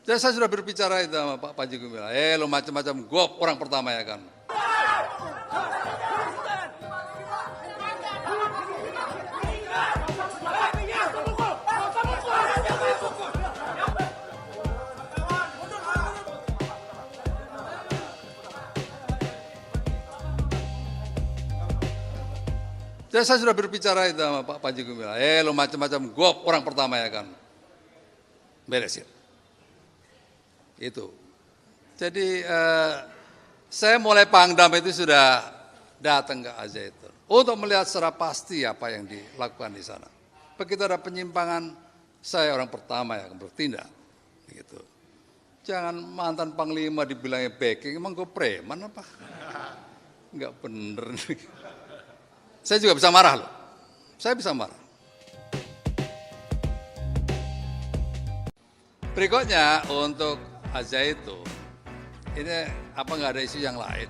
Jadi saya sudah berbicara itu sama Pak Panji Gumilang, lo macam-macam, gue orang pertama ya kan. Jadi saya sudah berbicara itu sama Pak Panji Gumilang, lo macam-macam, gue orang pertama ya kan. Beresin. Itu. Jadi saya mulai Pangdam itu sudah datang ke Al-Zaitun untuk melihat secara pasti apa yang dilakukan di sana. Begitu ada penyimpangan, saya orang pertama yang akan bertindak. Gitu. Jangan mantan Panglima dibilangnya backing, emang gue preman apa? Enggak bener. Saya juga bisa marah loh. Saya bisa marah. Berikutnya untuk Al-Zaitun, ini apa nggak ada isu yang lain?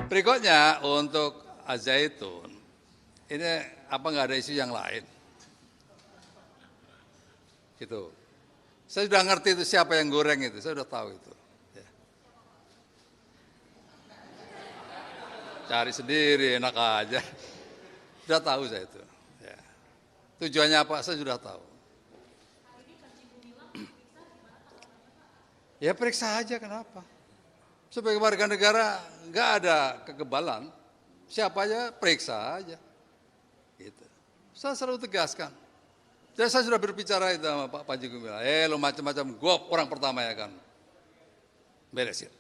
Berikutnya untuk Al-Zaitun, ini apa nggak ada isu yang lain? Gitu. Saya sudah ngerti itu siapa yang goreng itu, saya sudah tahu itu. Ya. Cari sendiri, enak aja. Sudah tahu saya itu. Ya. Tujuannya apa, saya sudah tahu. Ya periksa aja kenapa. Sebagai warga negara nggak ada kekebalan, siapa aja periksa aja. Gitu. Saya selalu tegaskan. Jadi saya sudah berbicara itu sama Pak Panji Gumilang, lo macam-macam, gue orang pertama ya kan. Beresin.